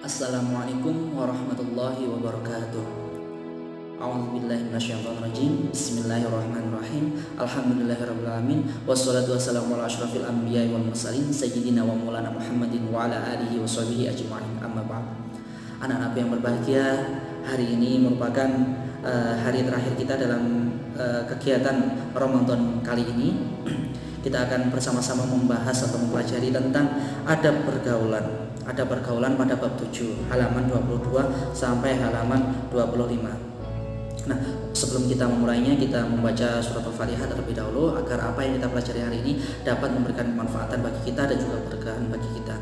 Assalamualaikum warahmatullahi wabarakatuh. A'udzubillahi minasyaitonirrajim. Bismillahirrahmanirrahim. Alhamdulillahirabbil alamin. Wassalatu wassalamu ala asyrafil anbiya'i wal mursalin sayyidina wa maulana Muhammadin wa ala alihi washabihi ajma'in. Amma ba'd. Anak-anakku yang berbahagia, hari ini merupakan hari terakhir kita dalam kegiatan Ramadan kali ini. Kita akan bersama-sama membahas atau mempelajari tentang adab pergaulan. Adab pergaulan pada bab 7, halaman 22 sampai halaman 25. Nah, sebelum kita memulainya, kita membaca surat Al-Fatihah terlebih dahulu agar apa yang kita pelajari hari ini dapat memberikan kemanfaatan bagi kita dan juga keberkahan bagi kita.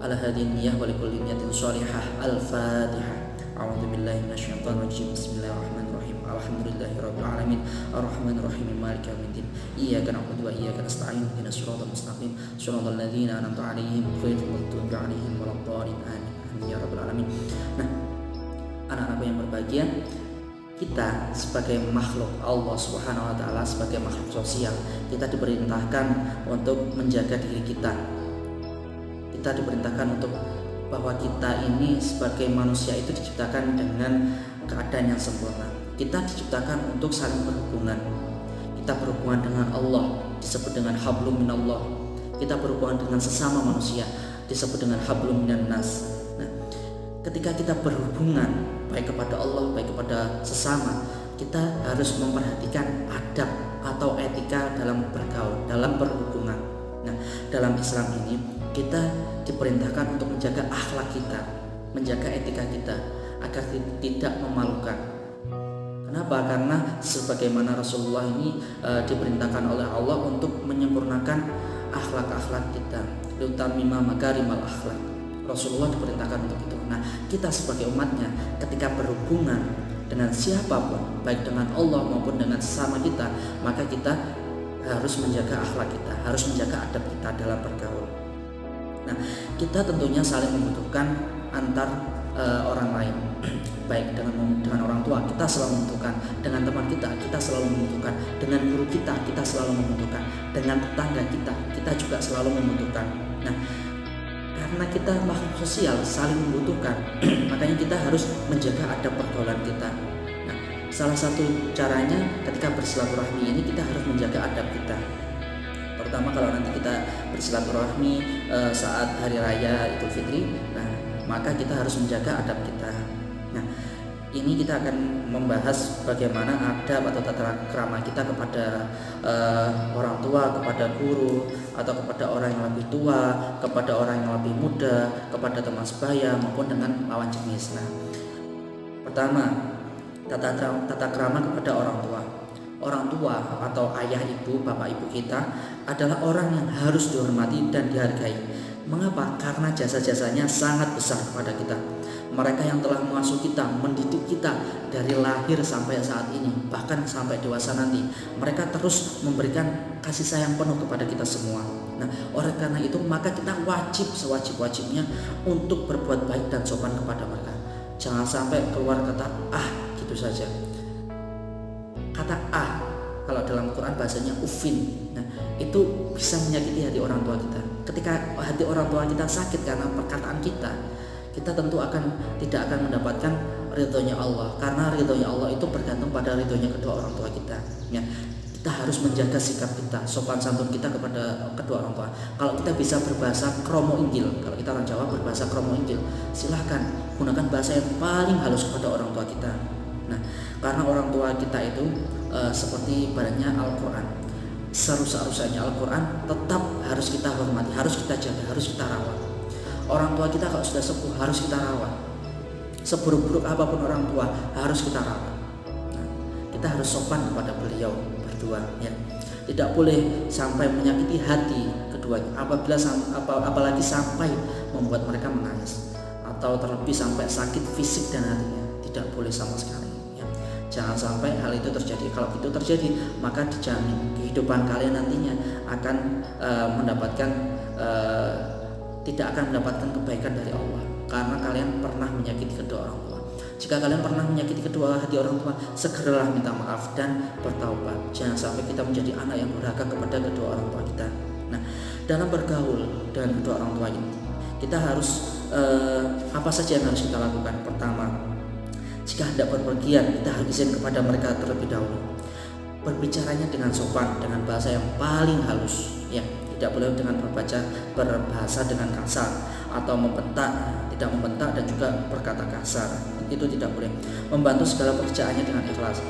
Al-hadiniyah wa likulli niyatin shalihah. Al-Fatihah. A'udzubillahi minasyaitonirrajim. Bismillahirrahmanirrahim. Alhamdulillahirabbil alamin. Arrahmanirrahim. Maliki yaumiddin. Iyyaka na'budu wa iyyaka nasta'in. Ihdinas siratal mustaqim. Shiratal ladzina an'amta 'alaihim ghairil maghdubi 'alaihim waladdallin. Amin ya rabbal alamin. Nah, anak-anakku yang berbahagia, kita sebagai makhluk Allah Subhanahu wa taala, sebagai makhluk sosial, kita diperintahkan untuk menjaga diri kita. Kita diperintahkan untuk bahwa kita ini sebagai manusia itu diciptakan dengan keadaan yang sempurna. Kita diciptakan untuk saling berhubungan. Kita berhubungan dengan Allah, disebut dengan hablum minallah. Kita berhubungan dengan sesama manusia, disebut dengan hablum minan nas. Nah, ketika kita berhubungan baik kepada Allah, baik kepada sesama, kita harus memperhatikan adab atau etika dalam bergaul, dalam berhubungan. Nah, dalam Islam ini kita diperintahkan untuk menjaga akhlak kita, menjaga etika kita agar tidak memalukan. Kenapa? Karena sebagaimana Rasulullah ini diperintahkan oleh Allah untuk menyempurnakan akhlak-akhlak kita, liutamima makarimal akhlak. Rasulullah diperintahkan untuk itu. Nah, kita sebagai umatnya ketika berhubungan dengan siapapun, baik dengan Allah maupun dengan sesama kita, maka kita harus menjaga akhlak kita, harus menjaga adab kita dalam bergaul. Nah, kita tentunya saling membutuhkan antar orang lain, baik dengan orang tua kita selalu membutuhkan, dengan teman kita selalu membutuhkan, dengan guru kita selalu membutuhkan, dengan tetangga kita juga selalu membutuhkan. Nah, karena kita makhluk sosial saling membutuhkan, makanya kita harus menjaga adab pergaulan kita. Nah, salah satu caranya ketika bersilaturahmi ini kita harus menjaga adab kita. Terutama kalau nanti kita bersilaturahmi saat hari raya Idul Fitri, nah maka kita harus menjaga adab kita. Nah, ini kita akan membahas bagaimana adab atau tata krama kita kepada orang tua, kepada guru, atau kepada orang yang lebih tua, kepada orang yang lebih muda, kepada teman sebaya maupun dengan lawan jenis. Nah, pertama, tata krama kepada orang tua. Orang tua atau ayah, ibu, bapak, ibu kita adalah orang yang harus dihormati dan dihargai. Mengapa? Karena jasa-jasanya sangat besar kepada kita. Mereka yang telah mengasuh kita, mendidik kita dari lahir sampai saat ini, bahkan sampai dewasa nanti. Mereka terus memberikan kasih sayang penuh kepada kita semua. Nah, oleh karena itu maka kita wajib sewajib-wajibnya untuk berbuat baik dan sopan kepada mereka. Jangan sampai keluar kata gitu saja. Kata kalau dalam Quran bahasanya ufin. Nah, itu bisa menyakiti hati orang tua kita. Ketika hati orang tua kita sakit karena perkataan kita tentu tidak akan mendapatkan ridhonya Allah, karena ridhonya Allah itu bergantung pada ridhonya kedua orang tua kita. Ya, kita harus menjaga sikap kita, sopan santun kita kepada kedua orang tua. Kalau kita bisa berbahasa kromo inggil, kalau kita orang Jawa berbahasa kromo inggil, silahkan gunakan bahasa yang paling halus kepada orang tua kita. Nah, karena orang tua kita itu seperti ibaratnya Al-Quran, serusak-rusaknya Al-Quran tetap harus kita hormati, harus kita jaga, harus kita rawat. Orang tua kita kalau sudah sepuh harus kita rawat. Seburuk-buruk apapun orang tua harus kita rawat. Nah, kita harus sopan kepada beliau berdua, ya. Tidak boleh sampai menyakiti hati keduanya, apalagi sampai membuat mereka menangis atau terlebih sampai sakit fisik dan hatinya. Tidak boleh sama sekali. Jangan sampai hal itu terjadi. Kalau itu terjadi, maka dijamin kehidupan kalian nantinya akan tidak akan mendapatkan kebaikan dari Allah, karena kalian pernah menyakiti kedua orang tua. Jika kalian pernah menyakiti kedua hati orang tua, segeralah minta maaf dan bertaubat. Jangan sampai kita menjadi anak yang durhaka kepada kedua orang tua kita. Nah, dalam bergaul dengan kedua orang tua ini, kita harus apa saja yang harus kita lakukan? Pertama, jika hendak berpergian, kita harus izin kepada mereka terlebih dahulu. Berbicaranya dengan sopan, dengan bahasa yang paling halus, ya. Tidak boleh dengan berbahasa dengan kasar atau tidak membentak dan juga berkata kasar. Itu tidak boleh. Membantu segala pekerjaannya dengan ikhlas.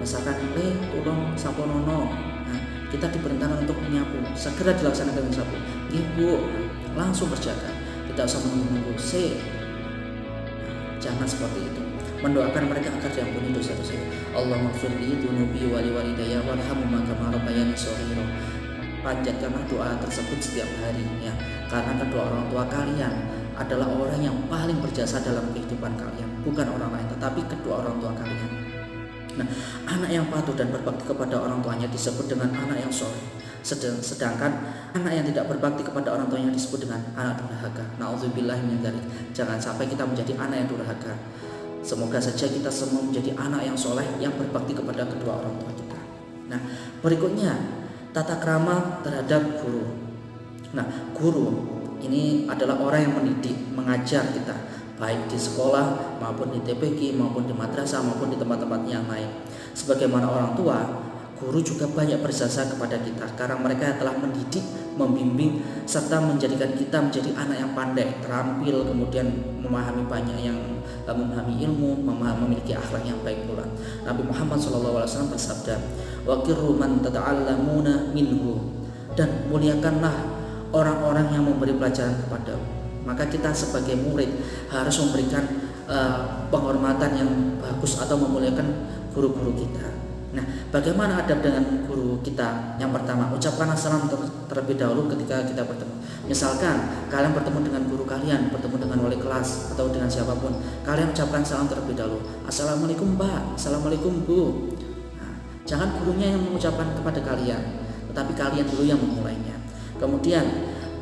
Misalkan, tolong sapu nono. Nah, kita diperintahkan untuk menyapu, segera dilaksanakan dengan sapu. Ibu, langsung kerjakan. Tidak usah menunggu. Jangan seperti itu. Mendoakan mereka agar diampuni dosa-dosa. Allahumma firli dunubi wali walidayya warhamhuma kama rabbayani shaghira. Panjatkanlah doa tersebut setiap hari, ya, karena kedua orang tua kalian adalah orang yang paling berjasa dalam kehidupan kalian, bukan orang lain, tetapi kedua orang tua kalian. Nah, anak yang patuh dan berbakti kepada orang tuanya disebut dengan anak yang soleh. Sedangkan anak yang tidak berbakti kepada orang tuanya disebut dengan anak durhaka. Nauzubillahi min dzalik. Jangan sampai kita menjadi anak yang durhaka. Semoga saja kita semua menjadi anak yang soleh yang berbakti kepada kedua orang tua kita. Nah, berikutnya tata krama terhadap guru. Nah, guru ini adalah orang yang mendidik, mengajar kita, baik di sekolah maupun di TPQ maupun di madrasah maupun di tempat-tempat yang lain. Sebagaimana orang tua, guru juga banyak berjasa kepada kita karena mereka telah mendidik, membimbing, serta menjadikan kita menjadi anak yang pandai, terampil, kemudian memahami banyak yang memahami ilmu, memiliki akhlak yang baik pula. Nabi Muhammad SAW bersabda, "Waqiru man tata'allamuna minhu," dan muliakanlah orang-orang yang memberi pelajaran kepadamu. Maka kita sebagai murid harus memberikan penghormatan yang bagus atau memuliakan guru-guru kita. Nah, bagaimana adab dengan guru kita? Yang pertama, ucapkanlah salam terlebih dahulu ketika kita bertemu. Misalkan kalian bertemu dengan guru kalian, bertemu dengan wali kelas atau dengan siapapun, kalian ucapkan salam terlebih dahulu. Assalamualaikum Pak, Assalamualaikum Bu. Nah, jangan gurunya yang mengucapkan kepada kalian, tetapi kalian dulu yang memulainya. Kemudian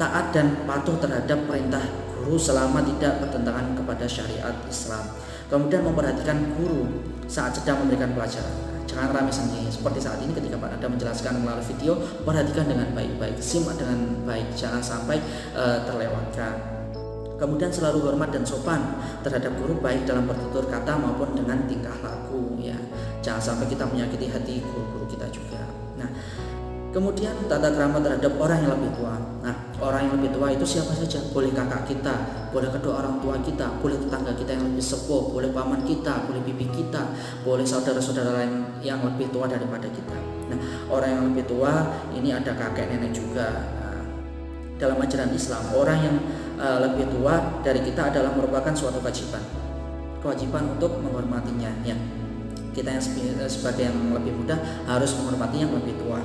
taat dan patuh terhadap perintah guru selama tidak bertentangan kepada syariat Islam. Kemudian memperhatikan guru saat sedang memberikan pelajaran. Jangan ramai sendiri seperti saat ini ketika Pak Nada menjelaskan melalui video. Perhatikan dengan baik-baik, simak dengan baik, jangan sampai terlewatkan. Kemudian selalu hormat dan sopan terhadap guru, baik dalam bertutur kata maupun dengan tingkah laku, ya. Jangan sampai kita menyakiti hati guru-guru kita juga. Nah, kemudian tata krama terhadap orang yang lebih tua. Nah, orang yang lebih tua itu siapa saja? Boleh kakak kita, boleh kedua orang tua kita, boleh tetangga kita yang lebih sepuh, boleh paman kita, boleh bibi kita, boleh saudara-saudara lain yang lebih tua daripada kita. Nah, orang yang lebih tua ini ada kakek nenek juga. Nah, dalam ajaran Islam, orang yang lebih tua dari kita adalah merupakan suatu kewajiban untuk menghormatinya, ya. Kita yang sebagai yang lebih muda harus menghormati yang lebih tua.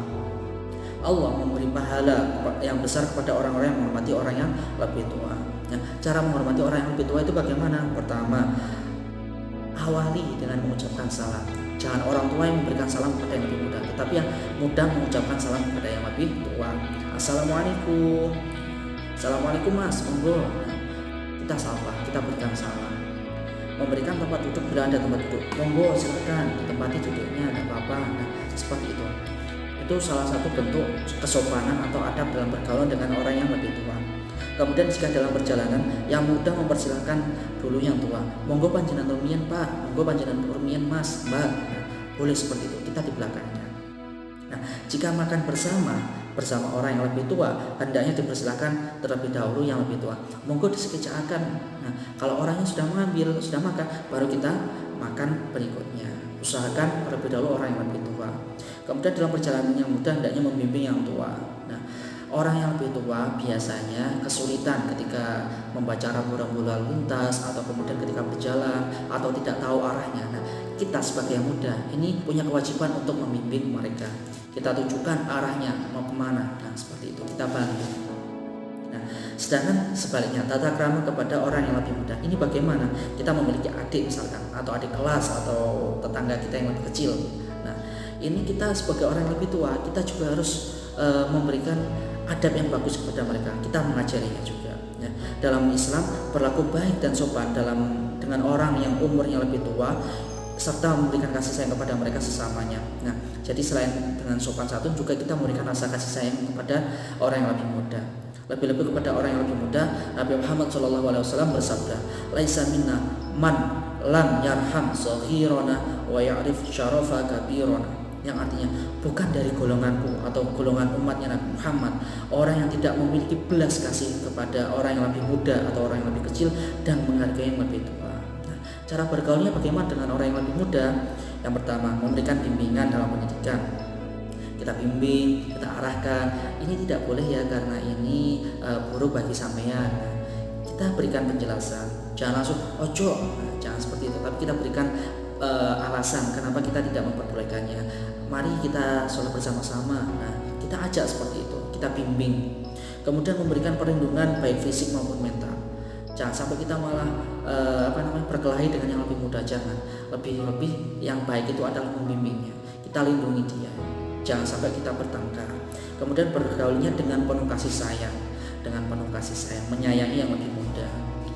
Allah memberi pahala yang besar kepada orang-orang yang menghormati orang yang lebih tua. Nah, cara menghormati orang yang lebih tua itu bagaimana? Pertama, awali dengan mengucapkan salam. Jangan orang tua yang memberikan salam kepada yang lebih muda, tetapi yang muda mengucapkan salam kepada yang lebih tua. Assalamualaikum. Assalamualaikum Mas, monggo. Kita sapa, kita berikan salam. Memberikan tempat duduk bila ada tempat duduk. Monggo silakan ditempati duduknya, tidak apa-apa. Nah, seperti itu. Itu salah satu bentuk kesopanan atau adab dalam bergaul dengan orang yang lebih tua. Kemudian jika dalam perjalanan, yang muda mempersilahkan dulu yang tua. Monggo panjenengan rumiyin Pak, monggo panjenengan rumiyin Mas, Mbak. Nah, boleh seperti itu, kita di belakangnya. Nah, jika makan bersama orang yang lebih tua, hendaknya dipersilahkan terlebih dahulu yang lebih tua. Monggo disekejakan. Nah, kalau orangnya sudah mengambil, sudah makan, baru kita makan berikutnya. Usahakan terlebih dahulu orang yang lebih tua. Kemudian dalam perjalanan yang muda hendaknya membimbing yang tua. Nah, orang yang lebih tua biasanya kesulitan ketika membaca rambu-rambu lalu lintas atau kemudian ketika berjalan atau tidak tahu arahnya. Nah, kita sebagai yang muda ini punya kewajiban untuk membimbing mereka. Kita tunjukkan arahnya mau kemana. Nah, seperti itu kita bantu. Nah, sedangkan sebaliknya tata krama kepada orang yang lebih muda ini bagaimana? Kita memiliki adik misalkan atau adik kelas atau tetangga kita yang lebih kecil. Nah, ini kita sebagai orang yang lebih tua, kita juga harus memberikan adab yang bagus kepada mereka. Kita mengajarinya juga. Ya. Dalam Islam berlaku baik dan sopan dengan orang yang umurnya lebih tua, serta memberikan kasih sayang kepada mereka sesamanya. Nah, jadi selain dengan sopan santun juga kita memberikan rasa kasih sayang kepada orang yang lebih muda. Lebih-lebih kepada orang yang lebih muda, Nabi Muhammad SAW bersabda, "Laisa minna man lam yarham saghirana wa ya'rif syarafa kabirana." Yang artinya, bukan dari golonganku atau golongan umatnya Nabi Muhammad orang yang tidak memiliki belas kasih kepada orang yang lebih muda atau orang yang lebih kecil dan menghargai yang lebih tua. Nah, cara bergaulnya bagaimana dengan orang yang lebih muda? Yang pertama, memberikan bimbingan dalam pendidikan. Kita bimbing, kita arahkan, ini tidak boleh ya karena ini buruk bagi sampean. Kita berikan penjelasan, jangan langsung ojo, jangan seperti itu, tapi kita berikan alasan kenapa kita tidak memperbolehkannya. Mari kita sholat bersama-sama. Nah, kita ajak seperti itu, kita bimbing. Kemudian memberikan perlindungan baik fisik maupun mental. Jangan sampai kita malah berkelahi dengan yang lebih muda, jangan. Lebih yang baik itu adalah membimbingnya. Kita lindungi dia. Jangan sampai kita bertengkar. Kemudian bergaulnya dengan penuh kasih sayang, menyayangi yang lebih muda.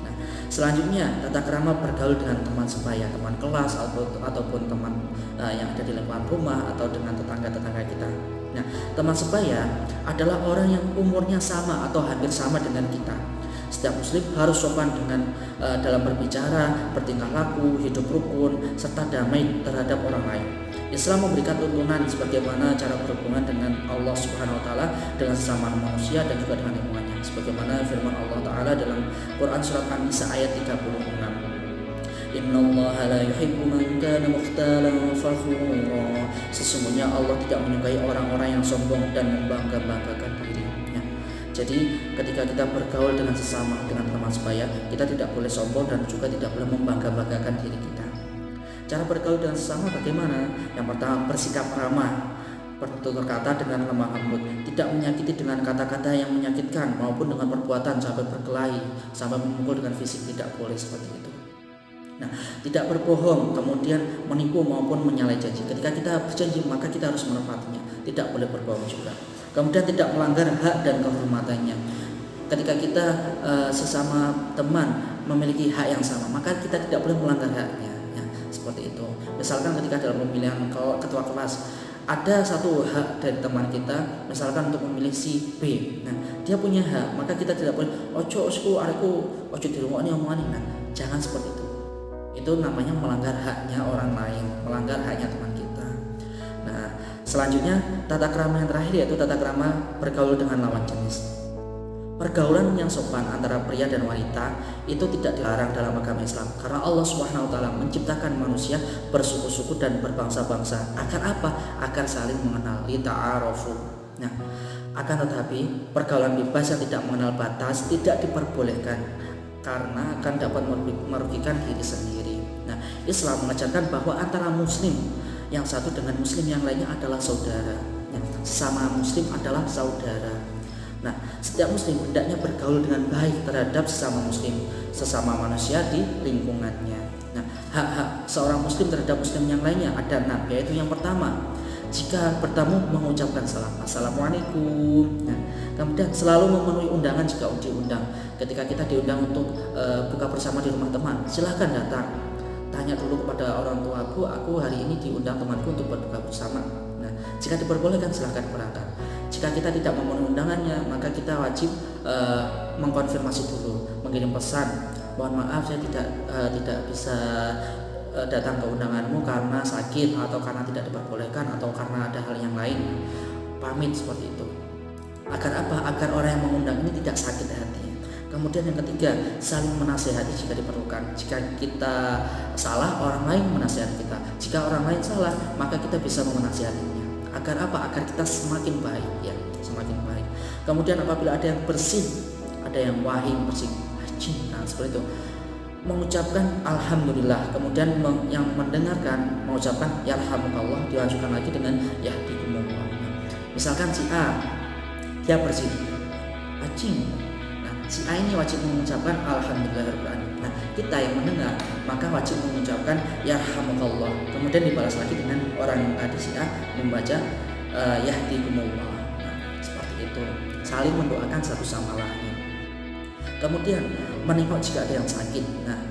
Nah, selanjutnya tata krama bergaul dengan teman sebaya, teman kelas ataupun teman yang ada di lingkungan rumah atau dengan tetangga-tetangga kita. Nah, teman sebaya adalah orang yang umurnya sama atau hampir sama dengan kita. Setiap muslim harus sopan dengan dalam berbicara, bertingkah laku, hidup rukun, serta damai terhadap orang lain. Islam memberikan tuntunan sebagaimana cara berhubungan dengan Allah Subhanahu wa taala, dengan sesama manusia dan juga dengan lingkungannya. Sebagaimana firman Allah taala dalam Quran surat An-Nisa ayat 36. Innallaha la yuhibbu man kana mukhtalan fakhura. Sesungguhnya Allah tidak menyukai orang-orang yang sombong dan membangga-banggakan dirinya. Jadi ketika kita bergaul dengan sesama, dengan teman sebaya, kita tidak boleh sombong dan juga tidak boleh membangga-banggakan diri kita. Cara bergaul dengan sesama bagaimana? Yang pertama, bersikap ramah, bertutur kata dengan lemah lembut, tidak menyakiti dengan kata-kata yang menyakitkan maupun dengan perbuatan sampai berkelahi, sampai memukul dengan fisik, tidak boleh seperti itu. Nah, tidak berbohong, kemudian menipu maupun menyalahi janji. Ketika kita berjanji, maka kita harus menepatinya. Tidak boleh berbohong juga. Kemudian tidak melanggar hak dan kehormatannya. Ketika kita sesama teman memiliki hak yang sama, maka kita tidak boleh melanggar haknya. Seperti itu. Misalkan ketika dalam pemilihan ketua kelas ada satu hak dari teman kita, misalkan untuk memilih si B. Nah, dia punya hak, maka kita tidak boleh ojo di rumah ini omongan. Nah, jangan seperti itu. Itu namanya melanggar haknya orang lain, melanggar haknya teman kita. Nah, selanjutnya tata krama yang terakhir yaitu tata krama bergaul dengan lawan jenis. Pergaulan yang sopan antara pria dan wanita itu tidak dilarang dalam agama Islam karena Allah Subhanahu wa taala menciptakan manusia bersuku-suku dan berbangsa-bangsa. Agar apa? Agar saling mengenal, lita'arofu. Nah, akan tetapi pergaulan bebas yang tidak mengenal batas tidak diperbolehkan karena akan dapat merugikan diri sendiri. Nah, Islam mengajarkan bahwa antara muslim yang satu dengan muslim yang lainnya adalah saudara. Sesama muslim adalah saudara. Nah, setiap muslim hendaknya bergaul dengan baik terhadap sesama muslim, sesama manusia di lingkungannya. Nah, hak-hak seorang muslim terhadap muslim yang lainnya ada 6, yaitu yang pertama, jika bertemu mengucapkan salam, assalamualaikum. Nah, kemudian selalu memenuhi undangan jika diundang. Ketika kita diundang untuk buka bersama di rumah teman, silahkan datang. Tanya dulu kepada orang tua, Bu, aku hari ini diundang temanku untuk berbuka bersama. Nah, jika diperbolehkan silahkan berangkat. Jika kita tidak memenuhi undangannya, maka kita wajib mengkonfirmasi dulu, mengirim pesan, mohon maaf saya tidak bisa datang ke undanganmu karena sakit atau karena tidak diperbolehkan atau karena ada hal yang lain. Pamit seperti itu. Agar apa? Agar orang yang mengundang ini tidak sakit hati. Kemudian yang ketiga, saling menasihati jika diperlukan. Jika kita salah, orang lain menasihati kita. Jika orang lain salah, maka kita bisa menasihatinya. Agar apa? Agar kita semakin baik, ya, semakin baik. Kemudian apabila ada yang bersin, ada yang wahing, bersin, nah seperti itu, mengucapkan alhamdulillah. Kemudian yang mendengarkan mengucapkan yarhamukallah, dilanjutkan lagi dengan yahdikumullah. Misalkan si A, dia bersin, acing. Nah, si A ini wajib mengucapkan alhamdulillahirobbilalamin. Nah, kita yang mendengar maka wajib mengucapkan yarhamukallah. Kemudian dibalas lagi dengan orang yang tadi si A membaca yahdikumullah. Nah, seperti itu, saling mendoakan satu sama lain. Kemudian menengok jika ada yang sakit. Nah,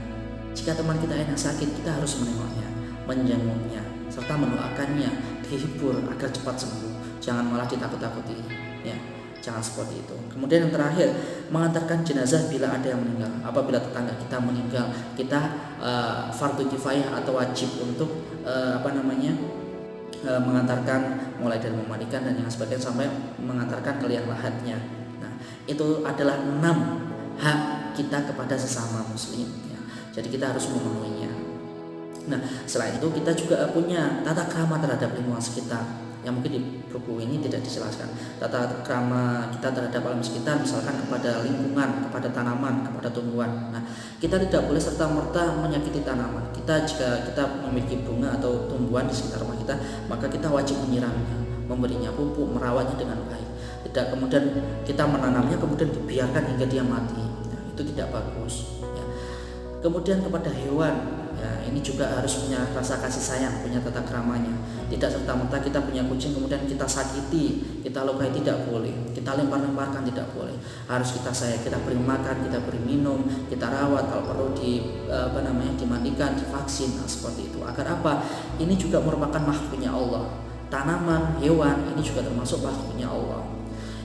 jika teman kita yang sakit, kita harus menengoknya, menjenguknya, serta mendoakannya, dihibur agar cepat sembuh. Jangan malah ditakut-takuti, ya. Jangan seperti itu. Kemudian yang terakhir, mengantarkan jenazah bila ada yang meninggal. Apabila tetangga kita meninggal, kita fardu kifayah atau wajib untuk mengantarkan, mulai dari memandikan dan yang sebagainya sampai mengantarkan ke liang lahatnya. Nah, itu adalah 6 hak kita kepada sesama muslim ya. Jadi kita harus memenuhinya. Nah, selain itu kita juga punya tata krama terhadap lingkungan sekitar yang mungkin di buku ini tidak dijelaskan. Tata krama kita terhadap alam sekitar, misalkan kepada lingkungan, kepada tanaman, kepada tumbuhan. Nah, kita tidak boleh serta-merta menyakiti tanaman. Jika kita memiliki bunga atau tumbuhan di sekitar rumah kita, maka kita wajib menyiramnya, memberinya pupuk, merawatnya dengan baik. Tidak kemudian kita menanamnya kemudian dibiarkan hingga dia mati. Nah, itu tidak bagus ya. Kemudian kepada hewan ya, ini juga harus punya rasa kasih sayang, punya tata kramanya. Tidak serta-merta kita punya kucing kemudian kita sakiti, kita lukai, tidak boleh. Kita lempar-lemparkan, tidak boleh. Harus kita sayang, kita beri makan, kita beri minum, kita rawat, kalau perlu dimandikan, divaksin, seperti itu. Agar apa? Ini juga merupakan makhluknya Allah. Tanaman, hewan ini juga termasuk makhluknya Allah.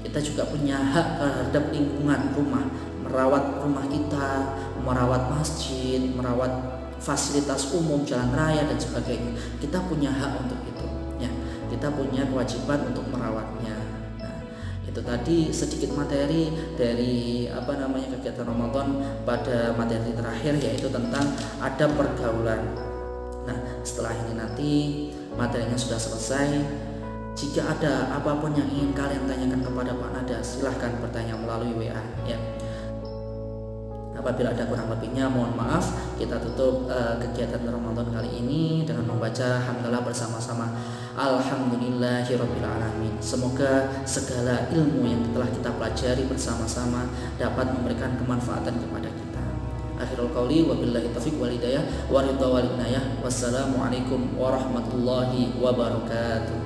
Kita juga punya hak terhadap lingkungan rumah, merawat rumah kita, merawat masjid, merawat fasilitas umum, jalan raya dan sebagainya. Kita punya hak untuk itu ya. Kita punya kewajiban untuk merawatnya. Nah, itu tadi sedikit materi dari kegiatan Ramadan pada materi terakhir, yaitu tentang adab pergaulan. Nah, setelah ini nanti materinya sudah selesai. Jika ada apapun yang ingin kalian tanyakan kepada Pak Nada, silahkan bertanya melalui WA ya. Apabila ada kurang lebihnya mohon maaf. Kita tutup kegiatan Ramadan kali ini dengan membaca hamdalah bersama-sama. Alhamdulillahirabbil alamin. Semoga segala ilmu yang telah kita pelajari bersama-sama dapat memberikan kemanfaatan kepada kita. Akhirul qauli wabillahi taufiq wal hidayah wa ridha wal inayah. Wassalamualaikum warahmatullahi wabarakatuh.